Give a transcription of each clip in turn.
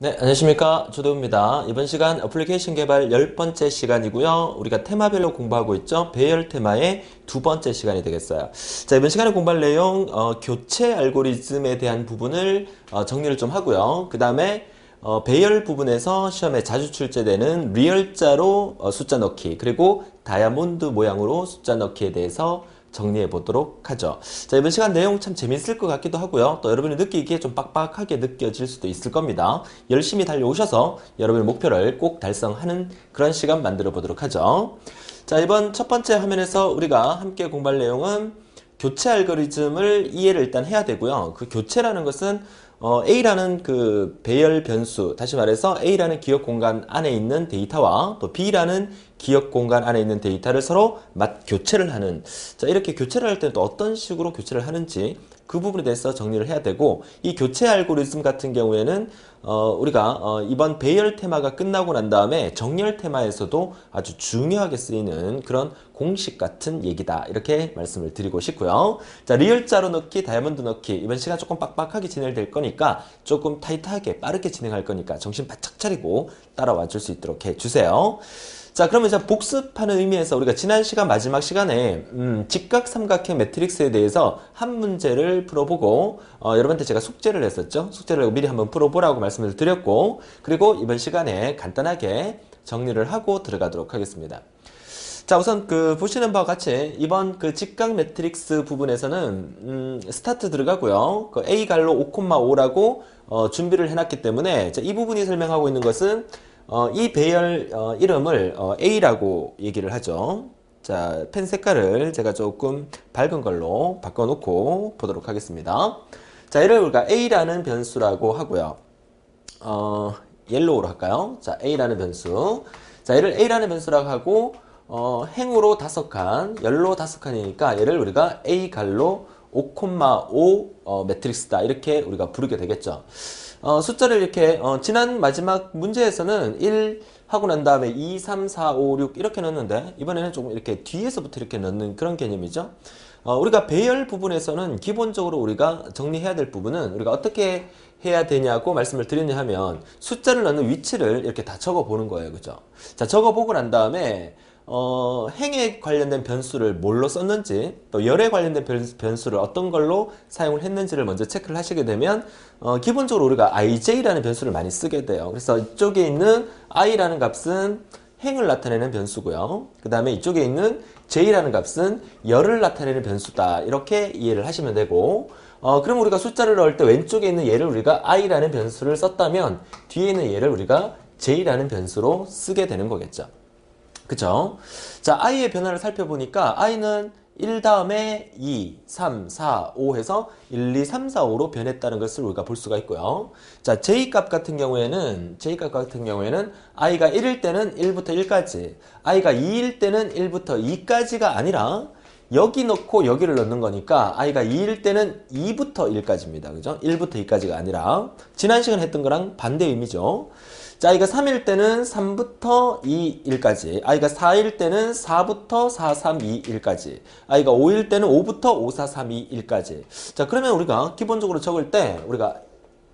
네, 안녕하십니까. 조도우입니다. 이번 시간 어플리케이션 개발 10번째 시간이고요. 우리가 테마별로 공부하고 있죠. 배열 테마의 두 번째 시간이 되겠어요. 자, 이번 시간에 공부할 내용, 교체 알고리즘에 대한 부분을 정리를 좀 하고요. 그 다음에 배열 부분에서 시험에 자주 출제되는 리얼자로 숫자 넣기, 그리고 다이아몬드 모양으로 숫자 넣기에 대해서 정리해 보도록 하죠. 자, 이번 시간 내용 참 재밌을 것 같기도 하고요. 또 여러분이 느끼기에 좀 빡빡하게 느껴질 수도 있을 겁니다. 열심히 달려오셔서 여러분의 목표를 꼭 달성하는 그런 시간 만들어 보도록 하죠. 자, 이번 첫 번째 화면에서 우리가 함께 공부할 내용은 교체 알고리즘을 이해를 일단 해야 되고요. 그 교체라는 것은 A라는 그 배열 변수, 다시 말해서 A라는 기억 공간 안에 있는 데이터와 또 B라는 기억 공간 안에 있는 데이터를 서로 교체를 하는, 자, 이렇게 교체를 할 때는 또 어떤 식으로 교체를 하는지 그 부분에 대해서 정리를 해야 되고, 이 교체 알고리즘 같은 경우에는 우리가 이번 배열 테마가 끝나고 난 다음에 정렬 테마에서도 아주 중요하게 쓰이는 그런 공식 같은 얘기다, 이렇게 말씀을 드리고 싶고요. 자, 리얼자로 넣기, 다이아몬드 넣기, 이번 시간 조금 빡빡하게 진행될 거니까 조금 타이트하게 빠르게 진행할 거니까 정신 바짝 차리고 따라와 줄 수 있도록 해주세요. 자, 그러면 이제 복습하는 의미에서 우리가 지난 시간 마지막 시간에 직각삼각형 매트릭스에 대해서 한 문제를 풀어보고 여러분한테 제가 숙제를 했었죠. 숙제를 미리 한번 풀어보라고 말씀을 드렸고, 그리고 이번 시간에 간단하게 정리를 하고 들어가도록 하겠습니다. 자, 우선 보시는 바와 같이 이번 그 직각 매트릭스 부분에서는 스타트 들어가고요. 그 A 갈로 5,5라고 준비를 해놨기 때문에, 자, 이 부분이 설명하고 있는 것은 이 배열 이름을 A라고 얘기를 하죠. 자, 펜 색깔을 제가 조금 밝은 걸로 바꿔놓고 보도록 하겠습니다. 자, 얘를 우리가 A라는 변수라고 하고요. 옐로우로 할까요? 자, A라는 변수. 자, 얘를 A라는 변수라고 하고, 행으로 5칸, 열로 5칸이니까 얘를 우리가 A 갈로 5,5 매트릭스다, 이렇게 우리가 부르게 되겠죠. 숫자를 이렇게 지난 마지막 문제에서는 1 하고 난 다음에 2, 3, 4, 5, 6 이렇게 넣었는데, 이번에는 조금 이렇게 뒤에서부터 이렇게 넣는 그런 개념이죠. 우리가 배열 부분에서는 기본적으로 우리가 정리해야 될 부분은 우리가 어떻게 해야 되냐고 말씀을 드렸냐 하면, 숫자를 넣는 위치를 이렇게 다 적어 보는 거예요. 그죠? 자, 적어 보고 난 다음에 행에 관련된 변수를 뭘로 썼는지, 또 열에 관련된 변수를 어떤 걸로 사용을 했는지를 먼저 체크를 하시게 되면, 기본적으로 우리가 ij라는 변수를 많이 쓰게 돼요. 그래서 이쪽에 있는 i라는 값은 행을 나타내는 변수고요. 그 다음에 이쪽에 있는 j라는 값은 열을 나타내는 변수다, 이렇게 이해를 하시면 되고, 그럼 우리가 숫자를 넣을 때 왼쪽에 있는 얘를 우리가 i라는 변수를 썼다면, 뒤에 있는 얘를 우리가 j라는 변수로 쓰게 되는 거겠죠. 그죠? 자, i의 변화를 살펴보니까 i는 1 다음에 2, 3, 4, 5 해서 1, 2, 3, 4, 5로 변했다는 것을 우리가 볼 수가 있고요. 자, j값 같은 경우에는 i가 1일 때는 1부터 1까지, i가 2일 때는 1부터 2까지가 아니라 여기 넣고 여기를 넣는 거니까 i가 2일 때는 2부터 1까지입니다. 그죠? 1부터 2까지가 아니라 지난 시간에 했던 거랑 반대 의미죠. 자, i가 3일 때는 3부터 2, 1까지, i가 4일 때는 4부터 4, 3, 2, 1까지, i가 5일 때는 5부터 5, 4, 3, 2, 1까지. 자, 그러면 우리가 기본적으로 적을 때 우리가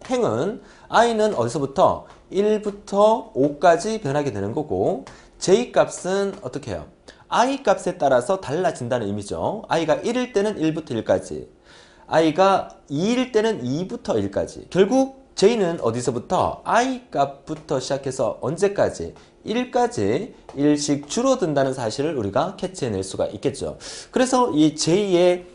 행은 i는 어디서부터 1부터 5까지 변하게 되는 거고, j 값은 어떻게 해요? i 값에 따라서 달라진다는 의미죠. i가 1일 때는 1부터 1까지, i가 2일 때는 2부터 1까지. 결국 j는 어디서부터 i 값부터 시작해서 언제까지? 1까지 일씩 줄어든다는 사실을 우리가 캐치해낼 수가 있겠죠. 그래서 이 j의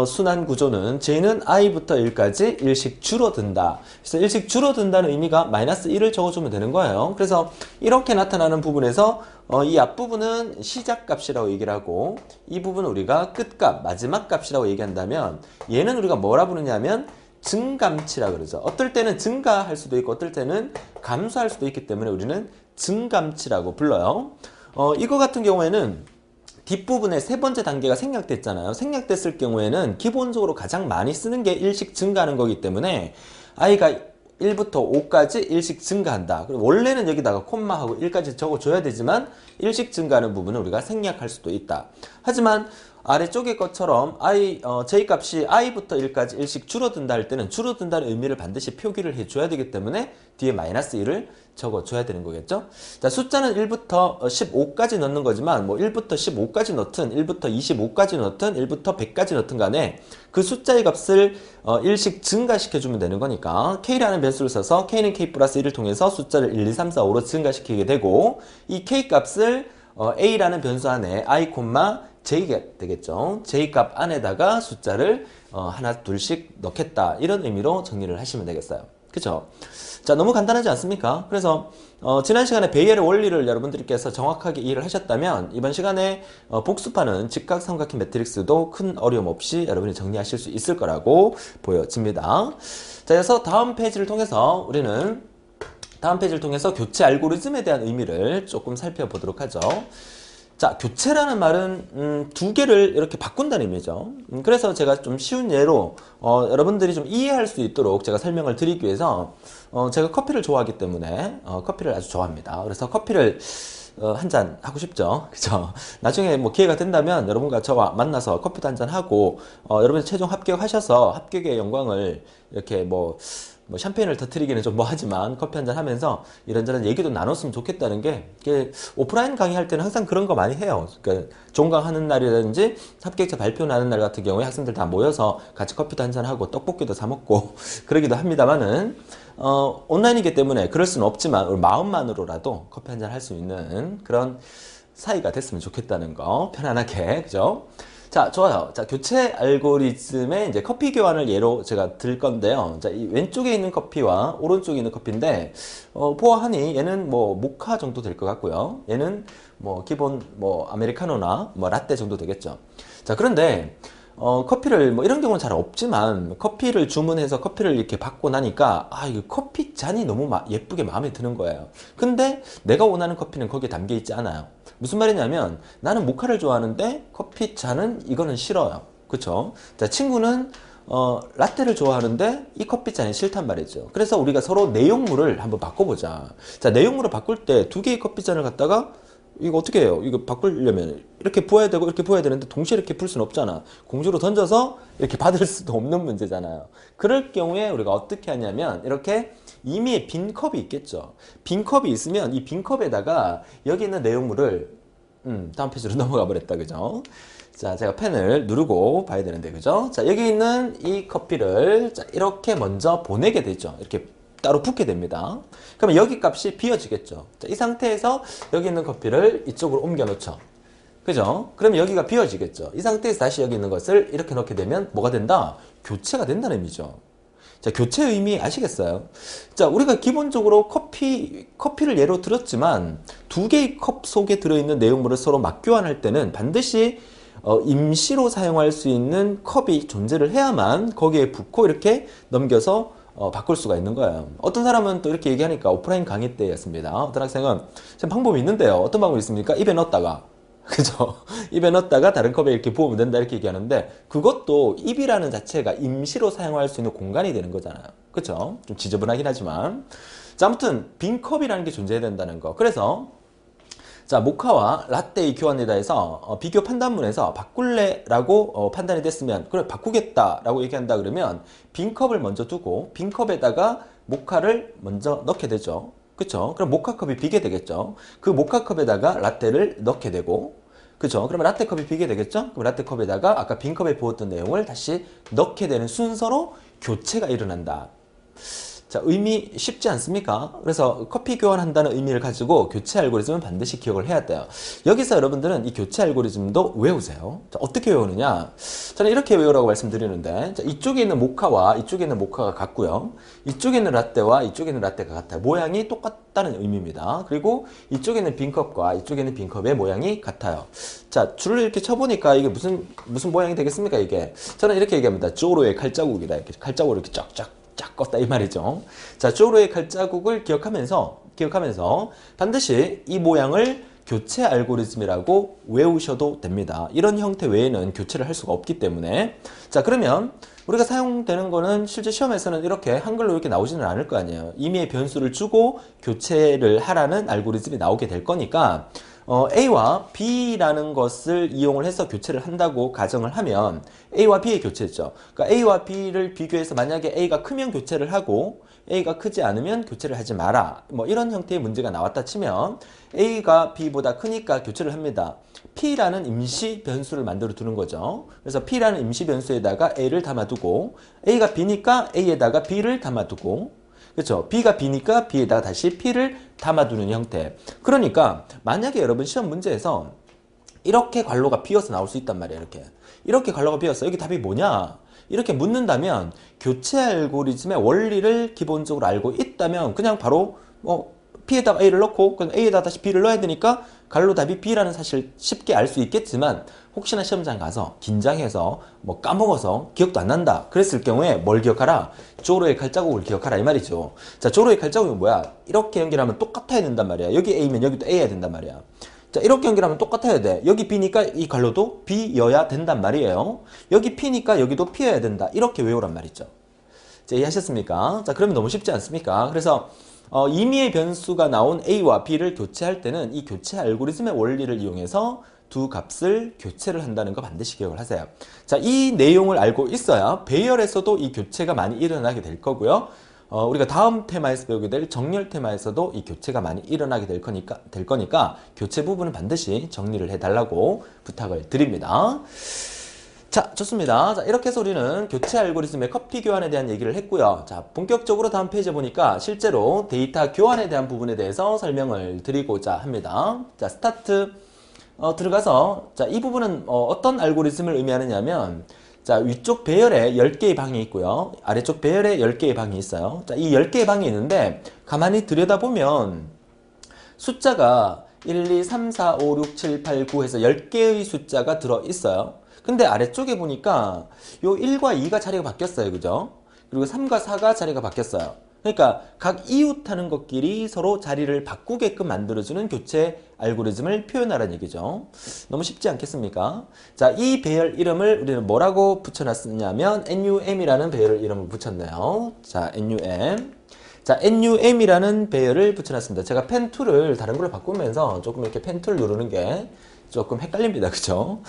순환 구조는 j는 i부터 1까지 일씩 줄어든다. 그래서 일씩 줄어든다는 의미가 마이너스 1을 적어주면 되는 거예요. 그래서 이렇게 나타나는 부분에서 이 앞부분은 시작값이라고 얘기를 하고, 이 부분은 우리가 끝값, 마지막 값이라고 얘기한다면, 얘는 우리가 뭐라 부르냐면 증감치라 그러죠. 어떨 때는 증가할 수도 있고 어떨 때는 감소할 수도 있기 때문에 우리는 증감치라고 불러요. 이거 같은 경우에는 뒷부분에 세 번째 단계가 생략됐잖아요. 생략됐을 경우에는 기본적으로 가장 많이 쓰는 게 일씩 증가하는 거기 때문에 i가 1부터 5까지 일씩 증가한다. 그리고 원래는 여기다가 콤마하고 1까지 적어줘야 되지만 일씩 증가하는 부분은 우리가 생략할 수도 있다. 하지만 아래쪽의 것처럼 j 값이 i부터 1까지 일씩 줄어든다 할 때는 줄어든다는 의미를 반드시 표기를 해줘야 되기 때문에 뒤에 마이너스 1을 적어줘야 되는 거겠죠. 자, 숫자는 1부터 15까지 넣는 거지만 뭐 1부터 15까지 넣든 1부터 25까지 넣든 1부터 100까지 넣든 간에 그 숫자의 값을 일씩 증가시켜주면 되는 거니까 k라는 변수를 써서 k는 k 플러스 1을 통해서 숫자를 1, 2, 3, 4, 5로 증가시키게 되고 이 k 값을 a라는 변수 안에 i, j가 되겠죠. j 값 안에다가 숫자를 하나 둘씩 넣겠다 이런 의미로 정리를 하시면 되겠어요. 그쵸? 자, 너무 간단하지 않습니까? 그래서 지난 시간에 베이엘의 원리를 여러분들께서 정확하게 이해를 하셨다면 이번 시간에 복습하는 직각삼각형 매트릭스도 큰 어려움 없이 여러분이 정리하실 수 있을 거라고 보여집니다. 자, 그래서 다음 페이지를 통해서 우리는 교체 알고리즘에 대한 의미를 조금 살펴보도록 하죠. 자, 교체라는 말은 두 개를 이렇게 바꾼다는 의미죠. 그래서 제가 좀 쉬운 예로 여러분들이 좀 이해할 수 있도록 제가 설명을 드리기 위해서 제가 커피를 좋아하기 때문에 커피를 아주 좋아합니다. 그래서 커피를 한 잔 하고 싶죠. 그죠? 나중에 뭐 기회가 된다면 여러분과 저와 만나서 커피도 한 잔 하고 여러분이 최종 합격하셔서 합격의 영광을 이렇게 뭐 샴페인을 터뜨리기는 좀 뭐하지만 커피 한잔 하면서 이런저런 얘기도 나눴으면 좋겠다는 게 오프라인 강의할 때는 항상 그런 거 많이 해요. 그러니까 종강하는 날이라든지 합격자 발표하는 날 같은 경우에 학생들 다 모여서 같이 커피도 한잔 하고 떡볶이도 사 먹고 그러기도 합니다만은 온라인이기 때문에 그럴 수는 없지만 우리 마음만으로라도 커피 한잔 할 수 있는 그런 사이가 됐으면 좋겠다는 거 편안하게 그죠? 자, 좋아요. 자, 교체 알고리즘의 이제 커피 교환을 예로 제가 들 건데요. 자, 이 왼쪽에 있는 커피와 오른쪽에 있는 커피인데, 보아하니 얘는 뭐 모카 정도 될 것 같고요. 얘는 뭐 기본 뭐 아메리카노나 뭐 라떼 정도 되겠죠. 자, 그런데 커피를 뭐 이런 경우는 잘 없지만 커피를 주문해서 커피를 이렇게 받고 나니까 이거 커피 잔이 너무 예쁘게 마음에 드는 거예요. 근데 내가 원하는 커피는 거기에 담겨 있지 않아요. 무슨 말이냐면 나는 모카를 좋아하는데 커피 잔은 이거는 싫어요. 그쵸? 자, 친구는 라떼를 좋아하는데 이 커피 잔이 싫단 말이죠. 그래서 우리가 서로 내용물을 한번 바꿔보자. 자, 내용물을 바꿀 때 두 개의 커피 잔을 갖다가 이거 어떻게 해요? 이거 바꾸려면 이렇게 부어야 되고 이렇게 부어야 되는데 동시에 이렇게 풀 수는 없잖아. 공주로 던져서 이렇게 받을 수도 없는 문제잖아요. 그럴 경우에 우리가 어떻게 하냐면 이렇게 이미 빈 컵이 있겠죠. 빈 컵이 있으면 이 빈 컵에다가 여기 있는 내용물을 다음 페이지로 넘어가 버렸다. 그죠? 자, 제가 펜을 누르고 봐야 되는데 그죠? 자, 여기 있는 이 커피를 자, 이렇게 먼저 보내게 되죠. 이렇게 따로 붓게 됩니다. 그러면 여기 값이 비어지겠죠. 자, 이 상태에서 여기 있는 커피를 이쪽으로 옮겨 놓죠. 그죠? 그러면 여기가 비어지겠죠. 이 상태에서 다시 여기 있는 것을 이렇게 넣게 되면 뭐가 된다? 교체가 된다는 의미죠. 자, 교체 의미 아시겠어요? 자, 우리가 기본적으로 커피를 예로 들었지만 두 개의 컵 속에 들어있는 내용물을 서로 맞교환할 때는 반드시 임시로 사용할 수 있는 컵이 존재를 해야만 거기에 붓고 이렇게 넘겨서 바꿀 수가 있는 거예요. 어떤 사람은 또 이렇게 얘기하니까 오프라인 강의 때였습니다. 어떤 학생은 방법이 있는데요. 어떤 방법이 있습니까? 입에 넣었다가 그죠? 입에 넣었다가 다른 컵에 이렇게 부으면 된다 이렇게 얘기하는데 그것도 입이라는 자체가 임시로 사용할 수 있는 공간이 되는 거잖아요. 그죠? 좀 지저분하긴 하지만 자, 아무튼 빈 컵이라는 게 존재해야 된다는 거. 그래서 자, 모카와 라떼의 교환이다 해서 비교 판단문에서 바꿀래 라고 판단이 됐으면 그래 바꾸겠다 라고 얘기한다 그러면 빈 컵을 먼저 두고 빈 컵에다가 모카를 먼저 넣게 되죠. 그쵸? 그럼 모카컵이 비게 되겠죠. 그 모카컵에다가 라떼를 넣게 되고 그죠? 그러면 라떼컵이 비게 되겠죠? 그럼 라떼컵에다가 아까 빈컵에 부었던 내용을 다시 넣게 되는 순서로 교체가 일어난다. 자, 의미 쉽지 않습니까? 그래서 커피 교환한다는 의미를 가지고 교체 알고리즘은 반드시 기억을 해야 돼요. 여기서 여러분들은 이 교체 알고리즘도 외우세요. 자, 어떻게 외우느냐? 저는 이렇게 외우라고 말씀드리는데 자, 이쪽에 있는 모카와 이쪽에 있는 모카가 같고요. 이쪽에 있는 라떼와 이쪽에 있는 라떼가 같아요. 모양이 똑같다는 의미입니다. 그리고 이쪽에 있는 빈컵과 이쪽에 있는 빈컵의 모양이 같아요. 자, 줄을 이렇게 쳐보니까 이게 무슨 모양이 되겠습니까? 이게 저는 이렇게 얘기합니다. 쪼로의 칼자국이다. 이렇게 칼자국을 이렇게 쫙쫙 껐다 이 말이죠. 자, 쪼로의 칼자국을 기억하면서 반드시 이 모양을 교체 알고리즘이라고 외우셔도 됩니다. 이런 형태 외에는 교체를 할 수가 없기 때문에 자, 그러면 우리가 사용되는 거는 실제 시험에서는 이렇게 한글로 이렇게 나오지는 않을 거 아니에요. 임의의 변수를 주고 교체를 하라는 알고리즘이 나오게 될 거니까 A와 B라는 것을 이용을 해서 교체를 한다고 가정을 하면 A와 B의 교체죠. 그러니까 A와 B를 비교해서 만약에 A가 크면 교체를 하고 A가 크지 않으면 교체를 하지 마라. 뭐 이런 형태의 문제가 나왔다 치면 A가 B보다 크니까 교체를 합니다. P라는 임시 변수를 만들어 두는 거죠. 그래서 P라는 임시 변수에다가 A를 담아두고 A가 B니까 A에다가 B를 담아두고 그렇죠. B가 B니까 B에다가 다시 P를 담아두는 형태. 그러니까 만약에 여러분 시험 문제에서 이렇게 괄호가 비어서 나올 수 있단 말이에요. 이렇게 괄호가 비어서 여기 답이 뭐냐? 이렇게 묻는다면 교체 알고리즘의 원리를 기본적으로 알고 있다면 그냥 바로 P에다가 A를 넣고 그럼 A에다가 다시 B를 넣어야 되니까 갈로 답이 B라는 사실 쉽게 알 수 있겠지만 혹시나 시험장 가서 긴장해서 뭐 까먹어서 기억도 안 난다 그랬을 경우에 뭘 기억하라? 조로의 칼자국을 기억하라 이 말이죠. 자, 조로의 칼자국이 뭐야? 이렇게 연결하면 똑같아야 된단 말이야. 여기 A면 여기도 A여야 된단 말이야. 자, 이렇게 연결하면 똑같아야 돼. 여기 B니까 이 갈로도 B여야 된단 말이에요. 여기 P니까 여기도 P여야 된다. 이렇게 외우란 말이죠. 자, 이해하셨습니까? 자, 그러면 너무 쉽지 않습니까? 그래서 임의의 변수가 나온 A와 B를 교체할 때는 이 교체 알고리즘의 원리를 이용해서 두 값을 교체를 한다는 거 반드시 기억을 하세요. 자, 이 내용을 알고 있어야 배열에서도 이 교체가 많이 일어나게 될 거고요. 우리가 다음 테마에서 배우게 될 정렬 테마에서도 이 교체가 많이 일어나게 될 거니까 교체 부분은 반드시 정리를 해달라고 부탁을 드립니다. 자, 좋습니다. 자, 이렇게 해서 우리는 교체 알고리즘의 커피 교환에 대한 얘기를 했고요. 자, 본격적으로 다음 페이지에 보니까 실제로 데이터 교환에 대한 부분에 대해서 설명을 드리고자 합니다. 자, 스타트 들어가서 자, 이 부분은 어떤 알고리즘을 의미하느냐면 자, 위쪽 배열에 10개의 방이 있고요. 아래쪽 배열에 10개의 방이 있어요. 자, 이 10개의 방이 있는데 가만히 들여다보면 숫자가 1, 2, 3, 4, 5, 6, 7, 8, 9 해서 10개의 숫자가 들어있어요. 근데 아래쪽에 보니까 요 1과 2가 자리가 바뀌었어요. 그죠? 그리고 3과 4가 자리가 바뀌었어요. 그러니까 각 이웃하는 것끼리 서로 자리를 바꾸게끔 만들어주는 교체 알고리즘을 표현하라는 얘기죠. 너무 쉽지 않겠습니까? 자, 이 배열 이름을 우리는 뭐라고 붙여놨냐면 NUM이라는 배열 이름을 붙였네요. 자, NUM. 자, NUM이라는 배열을 붙여놨습니다. 제가 펜 툴을 다른 걸로 바꾸면서 조금 이렇게 펜 툴 누르는 게 조금 헷갈립니다. 그죠?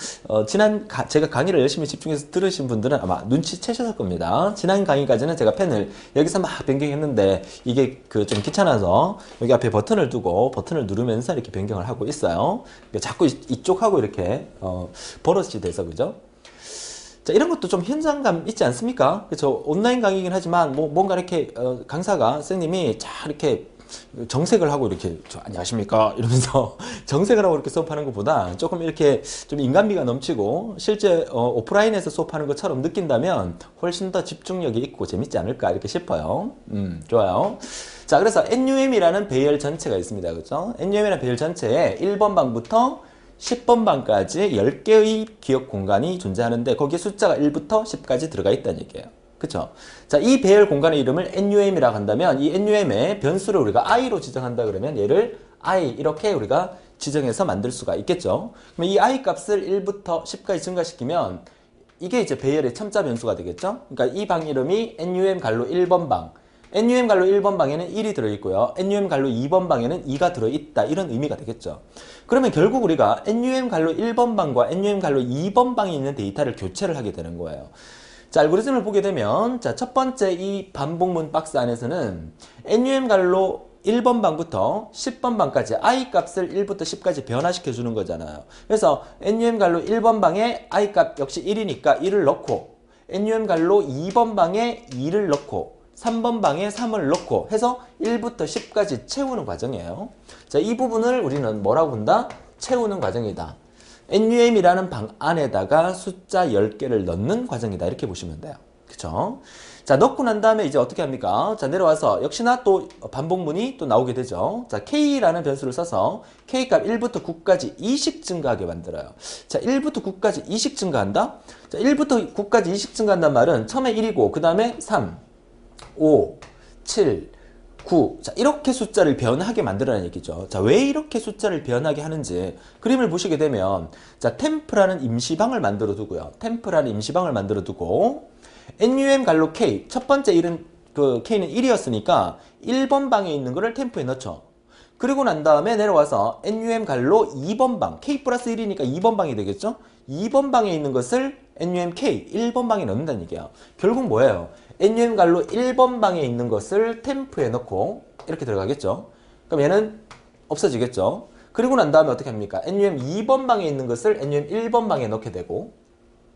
제가 강의를 열심히 집중해서 들으신 분들은 아마 눈치채셨을 겁니다. 지난 강의까지는 제가 펜을 여기서 막 변경했는데 이게 좀 귀찮아서 여기 앞에 버튼을 두고 버튼을 누르면서 이렇게 변경을 하고 있어요. 자꾸 이쪽하고 이렇게 버릇이 돼서 그죠? 자, 이런 것도 좀 현장감 있지 않습니까? 그렇죠? 온라인 강의이긴 하지만 뭔가 이렇게 강사가 선생님이 쫙 이렇게 정색을 하고 이렇게 안녕하십니까 이러면서 정색을 하고 이렇게 수업하는 것보다 조금 이렇게 좀 인간미가 넘치고 실제 오프라인에서 수업하는 것처럼 느낀다면 훨씬 더 집중력이 있고 재밌지 않을까 이렇게 싶어요. 좋아요. 자, 그래서 NUM이라는 배열 전체가 있습니다. 그렇죠? NUM이라는 배열 전체에 1번 방부터 10번 방까지 10개의 기억 공간이 존재하는데 거기에 숫자가 1부터 10까지 들어가 있다는 얘기예요. 그쵸? 자, 이 배열 공간의 이름을 NUM이라고 한다면 이 NUM의 변수를 우리가 i로 지정한다 그러면 얘를 i 이렇게 우리가 지정해서 만들 수가 있겠죠. 그럼 이 i 값을 1부터 10까지 증가시키면 이게 이제 배열의 첨자 변수가 되겠죠. 그러니까 이 방 이름이 NUM 갈로 1번 방, NUM 갈로 1번 방에는 1이 들어있고요. NUM 갈로 2번 방에는 2가 들어있다. 이런 의미가 되겠죠. 그러면 결국 우리가 NUM 갈로 1번 방과 NUM 갈로 2번 방에 있는 데이터를 교체를 하게 되는 거예요. 자, 알고리즘을 보게 되면 자, 첫 번째 이 반복문 박스 안에서는 NUM 갈로 1번 방부터 10번 방까지 i 값을 1부터 10까지 변화시켜 주는 거잖아요. 그래서 NUM 갈로 1번 방에 i 값 역시 1이니까 1을 넣고 NUM 갈로 2번 방에 2를 넣고 3번 방에 3을 넣고 해서 1부터 10까지 채우는 과정이에요. 자, 이 부분을 우리는 뭐라고 본다? 채우는 과정이다. NUM이라는 방 안에다가 숫자 10개를 넣는 과정이다. 이렇게 보시면 돼요. 그쵸? 자, 넣고 난 다음에 이제 어떻게 합니까? 자, 내려와서 역시나 또 반복문이 또 나오게 되죠. 자, K라는 변수를 써서 K값 1부터 9까지 2씩 증가하게 만들어요. 자, 1부터 9까지 2씩 증가한다? 자, 1부터 9까지 2씩 증가한다는 말은 처음에 1이고 그 다음에 3, 5, 7, 9. 자, 이렇게 숫자를 변하게 만들어라는 얘기죠. 자, 왜 이렇게 숫자를 변하게 하는지 그림을 보시게 되면, 자, 템프라는 임시방을 만들어 두고요. 템프라는 임시방을 만들어 두고, NUM 갈로 K. 첫 번째 일은, K는 1이었으니까 1번 방에 있는 거를 템프에 넣죠. 그리고 난 다음에 내려와서 NUM 갈로 2번 방. K 플러스 1이니까 2번 방이 되겠죠? 2번 방에 있는 것을 NUM K 1번 방에 넣는다는 얘기예요. 결국 뭐예요? NUM 갈로 1번 방에 있는 것을 템프에 넣고 이렇게 들어가겠죠. 그럼 얘는 없어지겠죠. 그리고 난 다음에 어떻게 합니까? NUM 2번 방에 있는 것을 NUM 1번 방에 넣게 되고,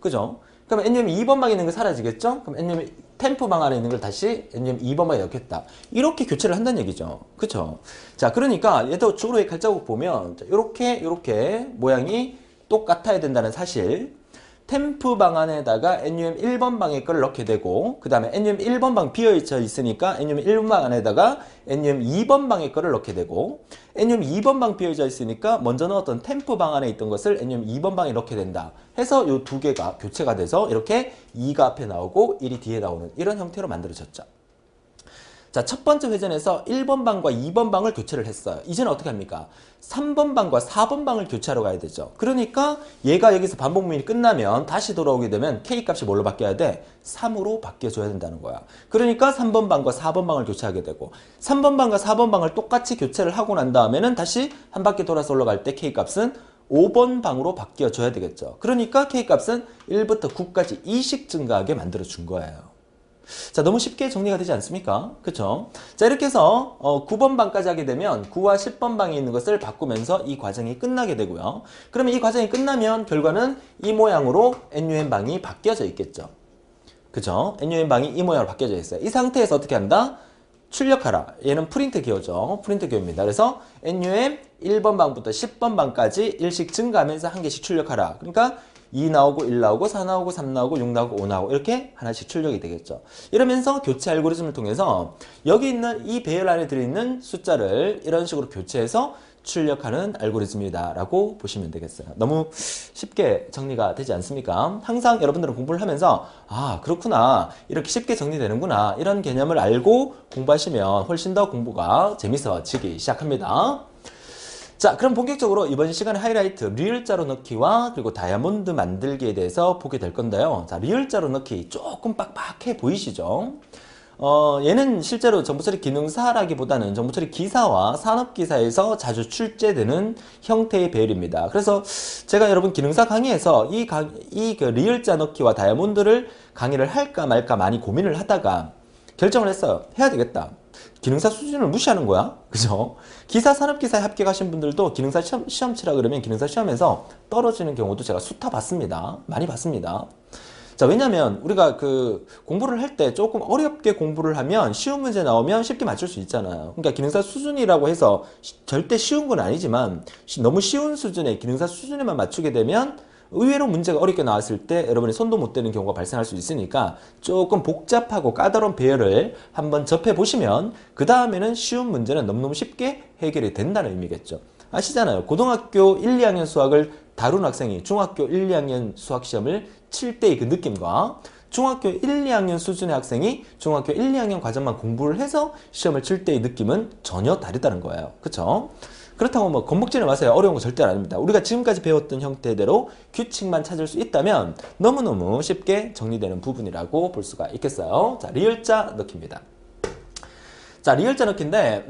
그죠? 그럼 NUM 2번 방에 있는 거 사라지겠죠? 그럼 NUM 템프 방 안에 있는 걸 다시 NUM 2번 방에 넣겠다. 이렇게 교체를 한다는 얘기죠. 그쵸? 자, 그러니까 얘도 주로의 칼자국 보면 요렇게 모양이 똑같아야 된다는 사실. 템프 방 안에다가 NUM 1번 방에 걸 넣게 되고, 그 다음에 NUM 1번 방 비어있어 있으니까 NUM 1번 방 안에다가 NUM 2번 방에 거를 넣게 되고, NUM 2번 방 비어있어 있으니까 먼저 넣었던 템프 방 안에 있던 것을 NUM 2번 방에 넣게 된다. 해서 요 두 개가 교체가 돼서 이렇게 2가 앞에 나오고 1이 뒤에 나오는 이런 형태로 만들어졌죠. 자, 첫 번째 회전에서 1번 방과 2번 방을 교체를 했어요. 이제는 어떻게 합니까? 3번 방과 4번 방을 교체하러 가야 되죠. 그러니까 얘가 여기서 반복문이 끝나면 다시 돌아오게 되면 K 값이 뭘로 바뀌어야 돼? 3으로 바뀌어줘야 된다는 거야. 그러니까 3번 방과 4번 방을 교체하게 되고, 3번 방과 4번 방을 똑같이 교체를 하고 난 다음에는 다시 한 바퀴 돌아서 올라갈 때 K 값은 5번 방으로 바뀌어줘야 되겠죠. 그러니까 K 값은 1부터 9까지 2씩 증가하게 만들어준 거예요. 자, 너무 쉽게 정리가 되지 않습니까? 그쵸? 자, 이렇게 해서 9번 방까지 하게 되면 9와 10번 방에 있는 것을 바꾸면서 이 과정이 끝나게 되고요. 그러면 이 과정이 끝나면 결과는 이 모양으로 NUM 방이 바뀌어져 있겠죠. 그쵸? NUM 방이 이 모양으로 바뀌어져 있어요. 이 상태에서 어떻게 한다? 출력하라. 얘는 프린트 기호죠. 프린트 기호입니다. 그래서 NUM 1번 방부터 10번 방까지 1씩 증가하면서 한 개씩 출력하라. 그러니까 2 나오고 1 나오고 4 나오고 3 나오고 6 나오고 5 나오고 이렇게 하나씩 출력이 되겠죠. 이러면서 교체 알고리즘을 통해서 여기 있는 이 배열 안에 들어있는 숫자를 이런 식으로 교체해서 출력하는 알고리즘이다 라고 보시면 되겠어요. 너무 쉽게 정리가 되지 않습니까? 항상 여러분들은 공부를 하면서 아, 그렇구나, 이렇게 쉽게 정리되는구나, 이런 개념을 알고 공부하시면 훨씬 더 공부가 재밌어지기 시작합니다. 자, 그럼 본격적으로 이번 시간의 하이라이트 리을자로 넣기와 그리고 다이아몬드 만들기에 대해서 보게 될 건데요. 자, 리을자로 넣기 조금 빡빡해 보이시죠? 얘는 실제로 정보처리 기능사라기보다는 정보처리 기사와 산업기사에서 자주 출제되는 형태의 배열입니다. 그래서 제가 여러분 기능사 강의에서 그 리을자 넣기와 다이아몬드를 강의를 할까 말까 많이 고민을 하다가 결정을 했어요. 해야 되겠다. 기능사 수준을 무시하는 거야. 그죠? 기사, 산업기사에 합격하신 분들도 기능사 시험 치라 그러면 기능사 시험에서 떨어지는 경우도 제가 수타 봤습니다. 많이 봤습니다. 자, 왜냐면 우리가 공부를 할 때 조금 어렵게 공부를 하면 쉬운 문제 나오면 쉽게 맞출 수 있잖아요. 그러니까 기능사 수준이라고 해서 절대 쉬운 건 아니지만 너무 쉬운 수준의 기능사 수준에만 맞추게 되면 의외로 문제가 어렵게 나왔을 때 여러분이 손도 못 대는 경우가 발생할 수 있으니까 조금 복잡하고 까다로운 배열을 한번 접해보시면 그 다음에는 쉬운 문제는 너무너무 쉽게 해결이 된다는 의미겠죠. 아시잖아요. 고등학교 1, 2학년 수학을 다룬 학생이 중학교 1, 2학년 수학 시험을 칠 때의 그 느낌과 중학교 1, 2학년 수준의 학생이 중학교 1, 2학년 과정만 공부를 해서 시험을 칠 때의 느낌은 전혀 다르다는 거예요. 그쵸? 그렇다고 뭐 겁먹지는 마세요. 어려운 거 절대 아닙니다. 우리가 지금까지 배웠던 형태대로 규칙만 찾을 수 있다면 너무너무 쉽게 정리되는 부분이라고 볼 수가 있겠어요. 자, 리을자 넣기입니다. 자, 리을자 넣기인데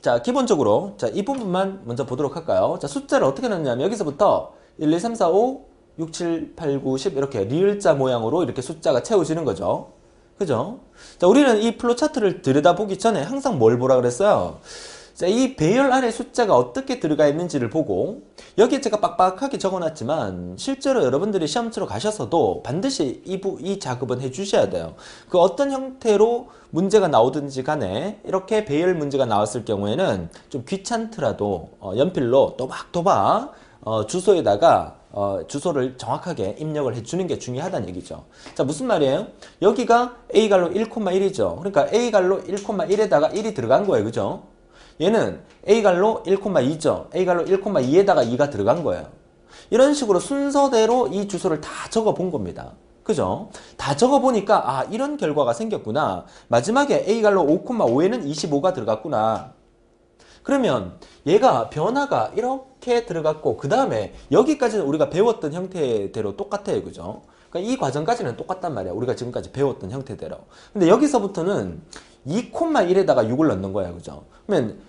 자, 기본적으로 자, 이 부분만 먼저 보도록 할까요? 자, 숫자를 어떻게 넣냐면 여기서부터 1, 2, 3, 4, 5, 6, 7, 8, 9, 10 이렇게 리을자 모양으로 이렇게 숫자가 채워지는 거죠. 그죠? 자, 우리는 이 플로 차트를 들여다보기 전에 항상 뭘 보라 그랬어요? 자, 이 배열 안에 숫자가 어떻게 들어가 있는지를 보고, 여기에 제가 빡빡하게 적어놨지만 실제로 여러분들이 시험 치러 가셔서도 반드시 이 작업은 해주셔야 돼요. 그 어떤 형태로 문제가 나오든지 간에 이렇게 배열 문제가 나왔을 경우에는 좀 귀찮더라도 연필로 또박또박 주소에다가 주소를 정확하게 입력을 해주는 게 중요하다는 얘기죠. 자, 무슨 말이에요? 여기가 A갈로 1,1이죠. 그러니까 A갈로 1,1에다가 1이 들어간 거예요. 그죠? 얘는 A갈로 1,2죠. A갈로 1,2에다가 2가 들어간 거예요. 이런 식으로 순서대로 이 주소를 다 적어 본 겁니다. 그죠? 다 적어보니까 아 이런 결과가 생겼구나. 마지막에 A 갈로 5,5에는 25가 들어갔구나. 그러면 얘가 변화가 이렇게 들어갔고 그 다음에 여기까지는 우리가 배웠던 형태대로 똑같아요. 그죠? 그러니까 이 과정까지는 똑같단 말이야. 우리가 지금까지 배웠던 형태대로. 근데 여기서부터는 2,1에다가 6을 넣는 거야. 그죠? 그러면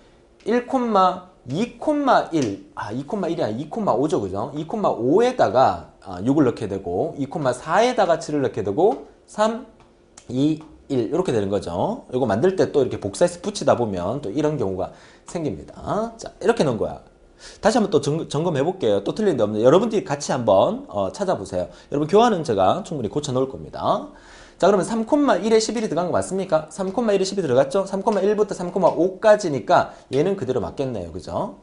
1, 2,1 2,1이 아니라 2,5죠. 그죠? 2,5에다가 6을 넣게 되고 2,4에다가 7을 넣게 되고 3, 2, 1 이렇게 되는 거죠. 이거 만들 때 또 이렇게 복사해서 붙이다 보면 또 이런 경우가 생깁니다. 자, 이렇게 넣은 거야. 다시 한번 또 점검해 볼게요. 또 틀린 데 없는 여러분들이 같이 한번 찾아보세요. 여러분 교환은 제가 충분히 고쳐 놓을 겁니다. 자, 그러면 3,1에 11이 들어간 거 맞습니까? 3,1에 10이 들어갔죠? 3,1부터 3,5까지니까 얘는 그대로 맞겠네요. 그죠?